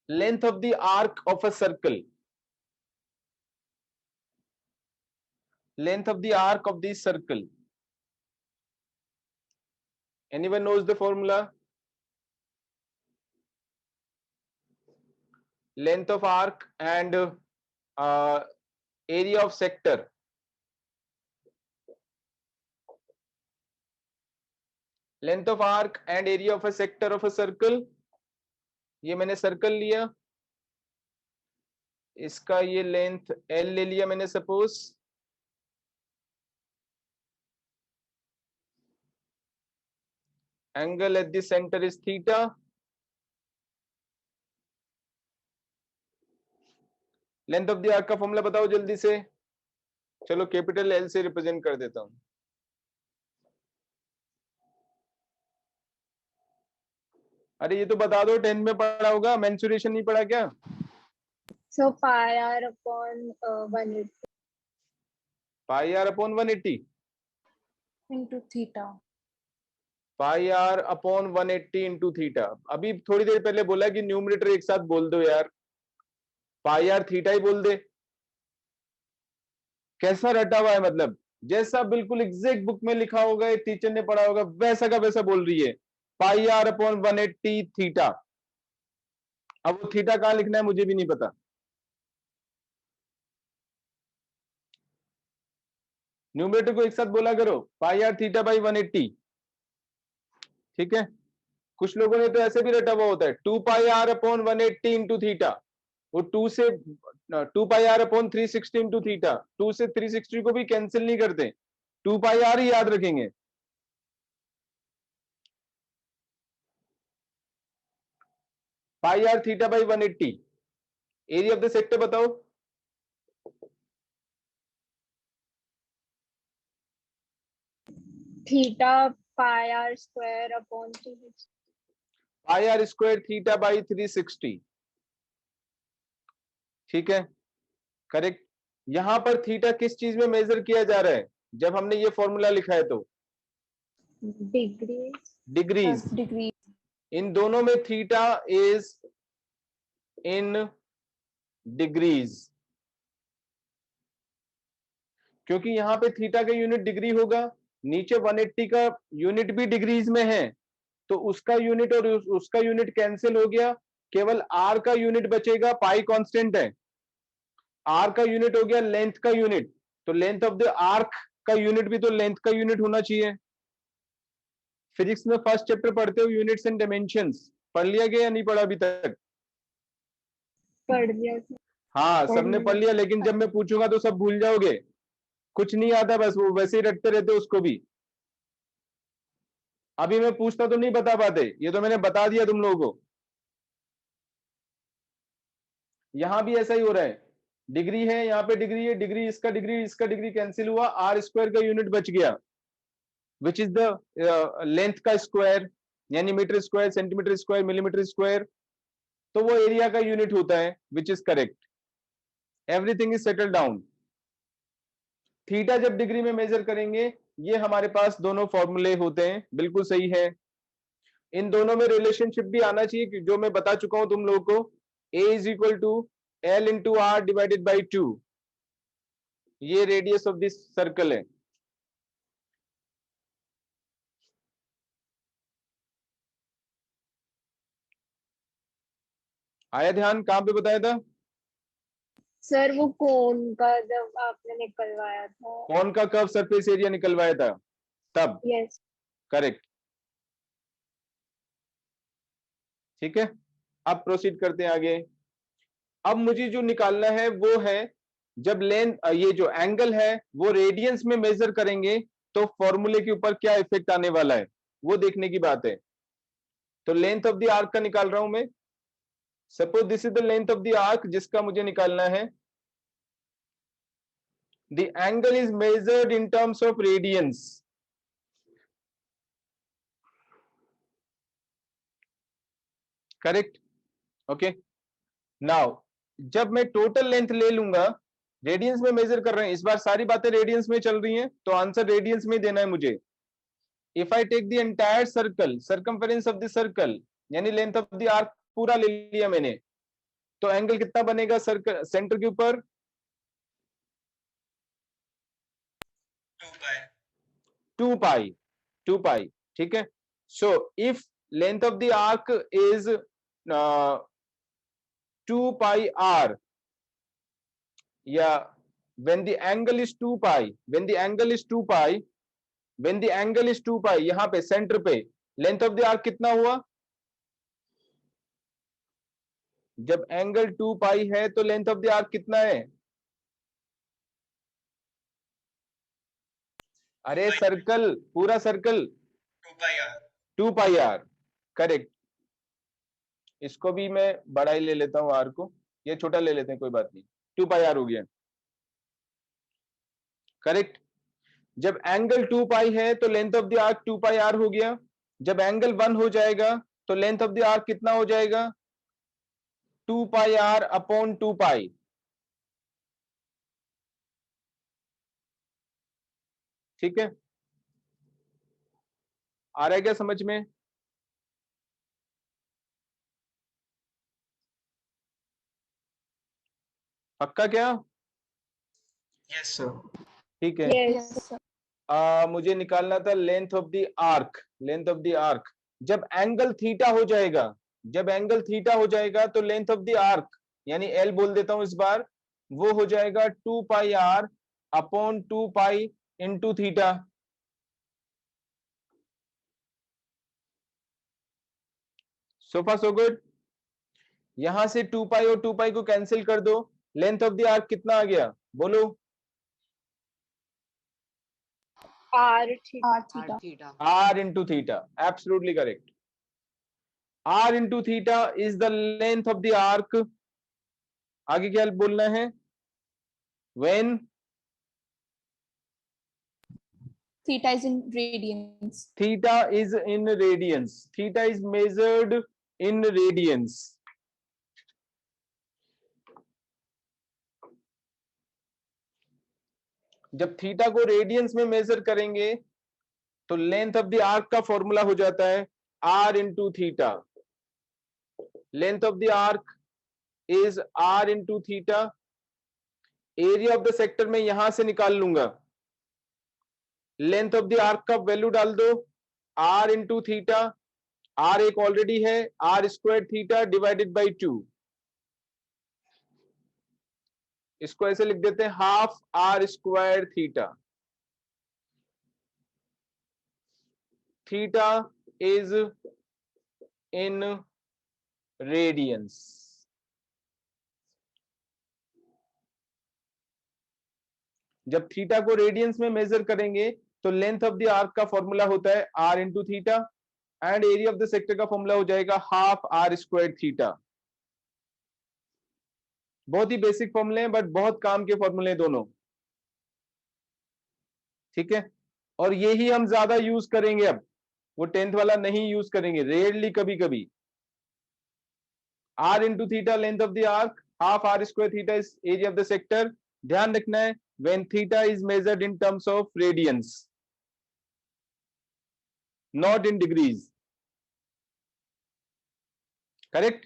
length of the arc of a circle, length of the arc of the circle. Anyone knows the formula? Length of arc and area of sector. Length of arc and area of a sector of a circle. ये मैंने circle लिया, इसका ये length L ले लिया मैंने suppose, angle at the centre is theta, length of the arc का formula बताओ जल्दी से। चलो कैपिटल L से रिप्रेजेंट कर देता हूं। अरे ये तो बता दो, 10th में पढ़ा होगा, मेंसुरेशन नहीं पढ़ा क्या? So pi r upon 180 pi R upon 180 into theta. Pi R upon 180 into theta. अभी थोड़ी देर पहले बोला कि न्यूमरेटर एक साथ बोल दो यार, पाई आर थीटा ही बोल दे। कैसा रटा हुआ है, मतलब जैसा बिल्कुल एग्जैक्ट बुक में लिखा होगा, टीचर ने पढ़ा होगा, वैसा का वैसा बोल रही है, पाई आर अपॉन 180 थीटा। अब वो थीटा कहां लिखना है मुझे भी नहीं पता। न्यूमरेटर को एक साथ बोला करो, पाई आर थीटा बाई 180, ठीक है। कुछ लोगों ने तो ऐसे भी रटा हुआ होता है, 2 pi R upon 180 into theta. वो 2 pi R upon 360 into theta, 2 से 360 को भी कैंसिल नहीं करते, 2 पाई आर ही याद रखेंगे। Pi R theta by 180। Area of the sector बताओ। Theta pi r square upon 360. Pi R square theta by 360, ठीक है, करेक्ट। यहां पर थीटा किस चीज में मेजर किया जा रहा है जब हमने ये फॉर्मूला लिखा है? तो डिग्रीज। Degree. इन दोनों में थीटा इज इन डिग्रीज, क्योंकि यहां पे थीटा का यूनिट डिग्री होगा, नीचे 180 का यूनिट भी डिग्रीज में है, तो उसका यूनिट और उसका यूनिट कैंसिल हो गया, केवल आर का यूनिट बचेगा। पाई कांस्टेंट है, आर का यूनिट हो गया लेंथ का यूनिट, तो लेंथ ऑफ द आर्क का यूनिट भी तो लेंथ का यूनिट होना चाहिए। फिजिक्स में फर्स्ट चैप्टर पढ़ते हो यूनिट्स एंड डायमेंशंस, पढ़ लिया गया या नहीं पढ़ा अभी तक? पढ़ लिया। हाँ सबने पढ़ लिया, लेकिन जब मैं पूछूंगा तो सब भूल जाओगे, कुछ नहीं आता, बस वो वैसे ही रटते रहते उसको भी। अभी मैं पूछता तो नहीं बता पाते, ये तो मैंने बता दिया तुम लोगों को। यहां भी ऐसा ही हो रहा है, डिग्री है, यहाँ पे डिग्री है, डिग्री इसका डिग्री कैंसिल हुआ, आर स्क्वायर का यूनिट बच गया, विच इज द लेंथ का स्क्वायर, यानी metre square, centimetre square, millimetre square, तो वो एरिया का यूनिट होता है, which is correct. Everything is settle down. Theta जब डिग्री में मेजर करेंगे, ये हमारे पास दोनों फॉर्मूले होते हैं, बिल्कुल सही है। इन दोनों में रिलेशनशिप भी आना चाहिए, जो मैं बता चुका हूं तुम लोगों को, a is equal to L into R divided by 2, ये रेडियस ऑफ दिस सर्कल है। आया ध्यान? कहां पे बताया था सर? वो कोन का जब आपने निकलवाया था। कौन का कर्व सरफेस एरिया निकलवाया था तब? यस। करेक्ट, ठीक है। अब प्रोसीड करते हैं आगे। अब मुझे जो निकालना है वो है, जब लेंथ, ये जो एंगल है वो रेडियंस में मेजर करेंगे तो फॉर्मूले के ऊपर क्या इफेक्ट आने वाला है, वो देखने की बात है। तो लेंथ ऑफ द आर्क का निकाल रहा हूं मैं। Suppose this is the length of the arc जिसका मुझे निकालना है। The angle is measured in terms of radians, correct, okay. Now जब मैं टोटल लेंथ ले लूंगा, रेडियंस में मेजर कर रहे हैं, इस बार सारी बातें रेडियंस में चल रही हैं, तो आंसर रेडियंस में देना है मुझे। If I take the entire circle, circumference of the circle, यानी लेंथ ऑफ द आर्क पूरा ले लिया मैंने, तो एंगल कितना बनेगा सर्कल सेंटर के ऊपर? 2 पाई, ठीक है। So if length of the arc is 2 pi R, या when the angle is 2 pi, when the angle is 2 pi, when the angle is 2 pi, यहां पे सेंटर पे लेंथ ऑफ द आर्क कितना हुआ? जब एंगल 2 पाई है तो length of the arc कितना है? अरे सर्कल, पूरा सर्कल 2 पाई आर, करेक्ट। इसको भी मैं बड़ा ही ले लेता हूं आर को, ये छोटा ले लेते हैं, कोई बात नहीं। 2 पाई आर हो गया, करेक्ट। जब एंगल 2 पाई है तो length of the arc 2 pi R हो गया। जब एंगल 1 हो जाएगा तो लेंथ ऑफ द आर्क कितना हो जाएगा? 2 पाई आर अपॉन 2 पाई। ठीक है, आ रहा है क्या समझ में? पक्का क्या? Yes sir. ठीक है। yes sir. मुझे निकालना था length of the arc, length of the arc. जब एंगल थीटा हो जाएगा, जब एंगल थीटा हो जाएगा तो लेंथ ऑफ द आर्क, यानी एल बोल देता हूं इस बार, वो हो जाएगा 2 pi R upon 2 pi into theta. So far so good. यहां से 2 पाई और 2 पाई को कैंसिल कर दो, लेंथ ऑफ द आर्क कितना आ गया बोलो? R theta. R into theta, absolutely correct. R into theta is the length of the arc. आगे क्या बोलना है? When theta is in radians. theta is in radians, theta is measured in radians. जब theta को radiance में measure करेंगे तो length of the arc का फॉर्मूला हो जाता है R into theta. Length of the arc is R into theta. Area of the sector में यहां से निकाल लूंगा, लेंथ ऑफ द आर्क का वैल्यू डाल दो R इंटू थीटा। R एक ऑलरेडी है, R square theta divided by 2। इसको ऐसे लिख देते हैं half R square theta. Theta is in radiance. जब थीटा को रेडियंस में मेजर करेंगे तो लेंथ ऑफ द आर्क का फॉर्मूला होता है R into theta, and area of the sector का फॉर्मूला हो जाएगा हाफ R स्क्वायर थीटा। बहुत ही बेसिक फॉर्मूले हैं, बट बहुत काम के फॉर्मूले हैं दोनों। ठीक है, और यही हम ज्यादा यूज करेंगे अब, वो 10th वाला नहीं यूज करेंगे, रेयरली कभी कभी। R into theta length of the arc, half R square theta is area of the sector. ध्यान रखना है when theta is measured in terms of radians, not in degrees, correct?